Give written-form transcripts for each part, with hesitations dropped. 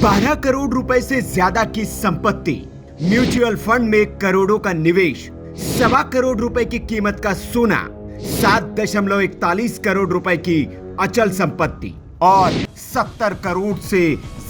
12 करोड़ रुपए से ज्यादा की संपत्ति, म्यूचुअल फंड में करोड़ों का निवेश, 1.25 करोड़ रुपए की कीमत का सोना, 7.41 करोड़ रुपए की अचल संपत्ति और 70 करोड़ से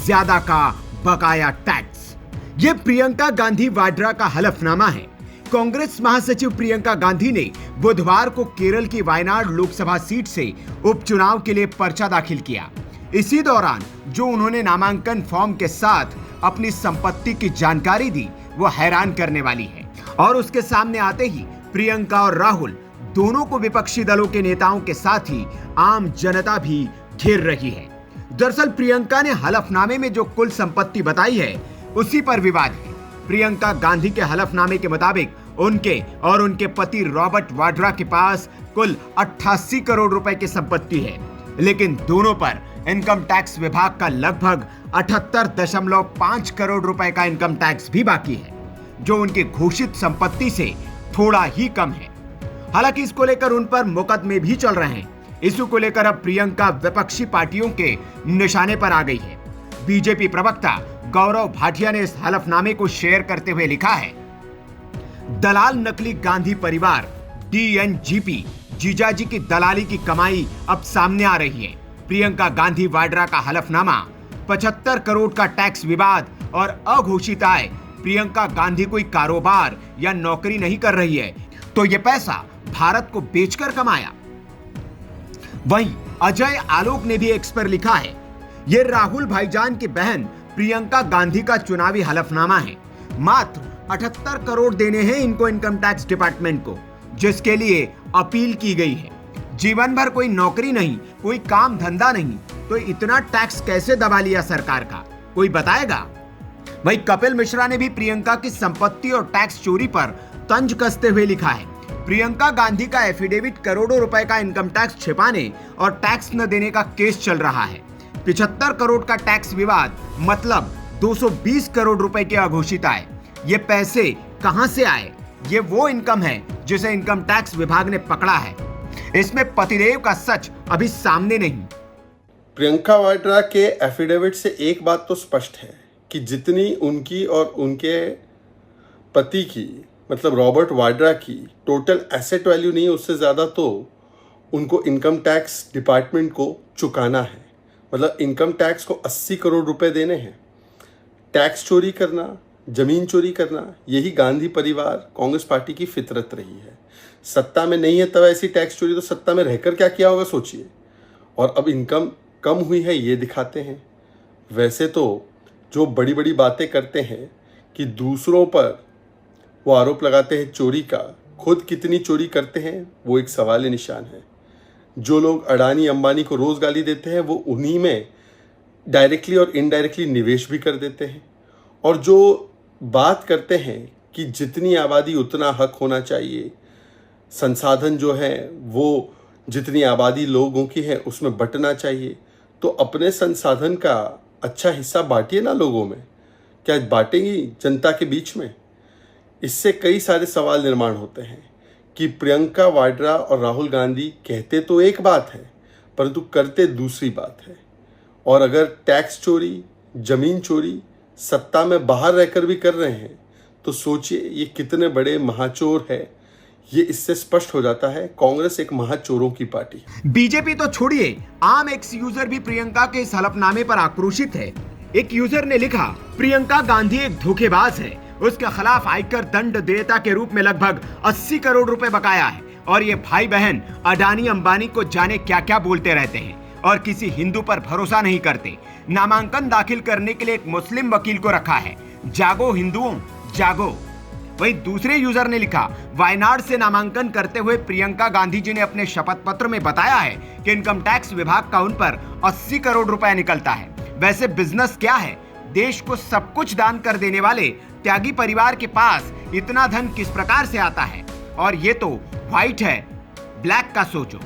ज्यादा का बकाया टैक्स। ये प्रियंका गांधी वाड्रा का हलफनामा है। कांग्रेस महासचिव प्रियंका गांधी ने बुधवार को केरल की वायनाड लोकसभा सीट से उपचुनाव के लिए पर्चा दाखिल किया। इसी दौरान जो उन्होंने नामांकन फॉर्म के साथ अपनी संपत्ति की जानकारी दी वो हैरान करने वाली है और उसके सामने आते ही प्रियंका और राहुल दोनों को विपक्षी दलों के नेताओं के साथ ही आम जनता भी घेर रही है। दरअसल प्रियंका ने हलफनामे में जो कुल संपत्ति बताई है उसी पर विवाद है। प्रियंका गांधी के हलफनामे के मुताबिक उनके और उनके पति रॉबर्ट वाड्रा के पास कुल 88 करोड़ रुपए की संपत्ति है, लेकिन दोनों पर इनकम टैक्स विभाग का लगभग 78.5 करोड़ रुपए का इनकम टैक्स भी बाकी है, जो उनकी घोषित संपत्ति से थोड़ा ही कम है। हालांकि इसको लेकर उन पर मुकदमे भी चल रहे हैं। इशू को लेकर अब प्रियंका विपक्षी पार्टियों के निशाने पर आ गई है। बीजेपी प्रवक्ता गौरव भाटिया ने इस हलफनामे को शेयर करते हुए लिखा है, दलाल नकली गांधी परिवार डीएनजीपी जीजाजी की दलाली की कमाई अब सामने आ रही है। प्रियंका गांधी वाड्रा का हलफनामा, 75 करोड़ का टैक्स विवाद और अघोषित आय। प्रियंका गांधी कोई कारोबार या नौकरी नहीं कर रही है, तो ये पैसा भारत को बेचकर कमाया। वहीं अजय आलोक ने भी एक्स पर लिखा है, ये राहुल भाईजान की बहन प्रियंका गांधी का चुनावी हलफनामा है। मात्र 78 करोड़ देने हैं इनको इनकम टैक्स डिपार्टमेंट को, जिसके लिए अपील की गई है। जीवन भर कोई नौकरी नहीं, कोई काम धंधा नहीं, तो इतना टैक्स कैसे दबा लिया सरकार का, कोई बताएगा? वहीं कपिल मिश्रा ने भी प्रियंका की संपत्ति और टैक्स चोरी पर तंज कसते हुए लिखा है, प्रियंका गांधी का एफिडेविट करोड़ों रुपए का इनकम टैक्स छिपाने और टैक्स न देने का केस चल रहा है। 75 करोड़ का टैक्स विवाद मतलब 220 करोड़ रुपए के अघोषित आय। ये पैसे कहां से आए? ये वो इनकम है जिसे इनकम टैक्स विभाग ने पकड़ा है। इसमें पतिदेव का सच अभी सामने नहीं। प्रियंका वाड्रा के एफिडेविट से एक बात तो स्पष्ट है कि जितनी उनकी और उनके पति की मतलब रॉबर्ट वाड्रा की टोटल एसेट वैल्यू नहीं है, उससे ज़्यादा तो उनको इनकम टैक्स डिपार्टमेंट को चुकाना है। मतलब इनकम टैक्स को 80 करोड़ रुपए देने हैं। टैक्स चोरी करना, जमीन चोरी करना, यही गांधी परिवार कांग्रेस पार्टी की फितरत रही है। सत्ता में नहीं है तब ऐसी टैक्स चोरी, तो सत्ता में रहकर क्या किया होगा सोचिए। और अब इनकम कम हुई है ये दिखाते हैं। वैसे तो जो बड़ी बड़ी बातें करते हैं कि दूसरों पर वो आरोप लगाते हैं चोरी का, खुद कितनी चोरी करते हैं वो एक सवाल निशान है। जो लोग अडानी अंबानी को रोज गाली देते हैं वो उन्हीं में डायरेक्टली और इनडायरेक्टली निवेश भी कर देते हैं। और जो बात करते हैं कि जितनी आबादी उतना हक होना चाहिए, संसाधन जो है वो जितनी आबादी लोगों की है उसमें बंटना चाहिए, तो अपने संसाधन का अच्छा हिस्सा बांटिए ना लोगों में। क्या बांटेंगी जनता के बीच में? इससे कई सारे सवाल निर्माण होते हैं कि प्रियंका वाड्रा और राहुल गांधी कहते तो एक बात है परंतु करते दूसरी बात है। और अगर टैक्स चोरी, जमीन चोरी सत्ता में बाहर रहकर भी कर रहे हैं तो सोचिए ये कितने बड़े महाचोर है। ये इससे स्पष्ट हो जाता है कांग्रेस एक महाचोरों की पार्टी है। बीजेपी तो छोड़िए, आम एक्स यूजर भी प्रियंका के इस हलफनामे पर आक्रोशित है। एक यूजर ने लिखा, प्रियंका गांधी एक धोखेबाज है, उसके खिलाफ आयकर दंड देयता के रूप में लगभग 80 करोड़ रुपए बकाया है और ये भाई बहन अडानी अंबानी को जाने क्या क्या बोलते रहते हैं और किसी हिंदू पर भरोसा नहीं करते। नामांकन दाखिल करने के लिए एक मुस्लिम वकील को रखा है। जागो हिंदुओं जागो। वहीं दूसरे यूजर ने लिखा, वायनाड से नामांकन करते हुए प्रियंका गांधी जी ने अपने शपथ पत्र में बताया है कि इनकम टैक्स विभाग का उन पर 80 करोड़ रुपए निकलता है। वैसे बिजनेस क्या है? देश को सब कुछ दान कर देने वाले त्यागी परिवार के पास इतना धन किस प्रकार से आता है? और ये तो व्हाइट है, ब्लैक का सोचो।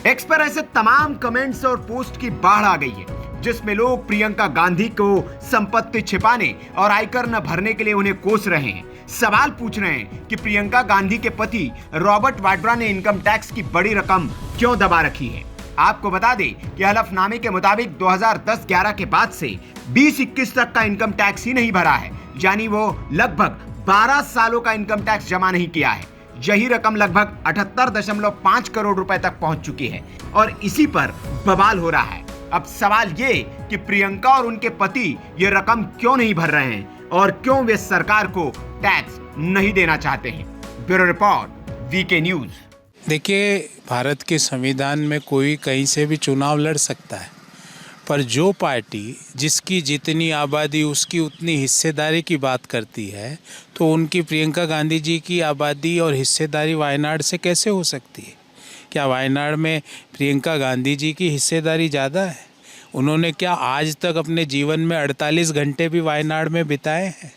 एक्स पर ऐसे तमाम कमेंट्स और पोस्ट की बाढ़ आ गई है जिसमें लोग प्रियंका गांधी को संपत्ति छिपाने और आयकर न भरने के लिए उन्हें कोस रहे हैं। सवाल पूछ रहे हैं कि प्रियंका गांधी के पति रॉबर्ट वाड्रा ने इनकम टैक्स की बड़ी रकम क्यों दबा रखी है। आपको बता दें कि हलफनामे के मुताबिक 2010-11 के बाद से 20-21 तक का इनकम टैक्स ही नहीं भरा है, यानी वो लगभग 12 सालों का इनकम टैक्स जमा नहीं किया है। यही रकम लगभग 78.5 करोड़ रुपए तक पहुंच चुकी है और इसी पर बवाल हो रहा है। अब सवाल ये कि प्रियंका और उनके पति ये रकम क्यों नहीं भर रहे हैं और क्यों वे सरकार को टैक्स नहीं देना चाहते हैं। Bureau report, VK news. देखिए, भारत के संविधान में कोई कहीं से भी चुनाव लड़ सकता है, पर जो पार्टी जिसकी जितनी आबादी उसकी उतनी हिस्सेदारी की बात करती है, तो उनकी प्रियंका गांधी जी की आबादी और हिस्सेदारी वायनाड से कैसे हो सकती है? क्या वायनाड में प्रियंका गांधी जी की हिस्सेदारी ज़्यादा है? उन्होंने क्या आज तक अपने जीवन में 48 घंटे भी वायनाड में बिताए हैं?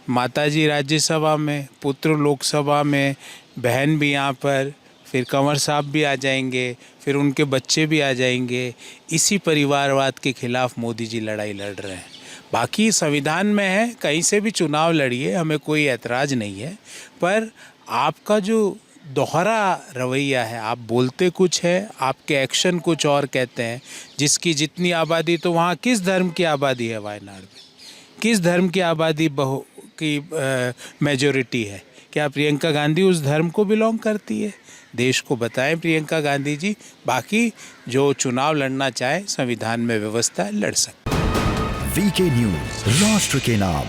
माताजी राज्यसभा में, पुत्र लोकसभा में, बहन भी यहाँ पर, फिर कंवर साहब भी आ जाएंगे, फिर उनके बच्चे भी आ जाएंगे। इसी परिवारवाद के खिलाफ मोदी जी लड़ाई लड़ रहे हैं। बाकी संविधान में है, कहीं से भी चुनाव लड़िए, हमें कोई ऐतराज़ नहीं है, पर आपका जो दोहरा रवैया है, आप बोलते कुछ है, आपके एक्शन कुछ और कहते हैं। जिसकी जितनी आबादी, तो वहाँ किस धर्म की आबादी है? वायनाड में किस धर्म की आबादी मेजॉरिटी है? क्या प्रियंका गांधी उस धर्म को बिलोंग करती है? देश को बताएं प्रियंका गांधी जी। बाकी जो चुनाव लड़ना चाहे, संविधान में व्यवस्था है, लड़ सकते। वीके न्यूज़, राष्ट्र के नाम।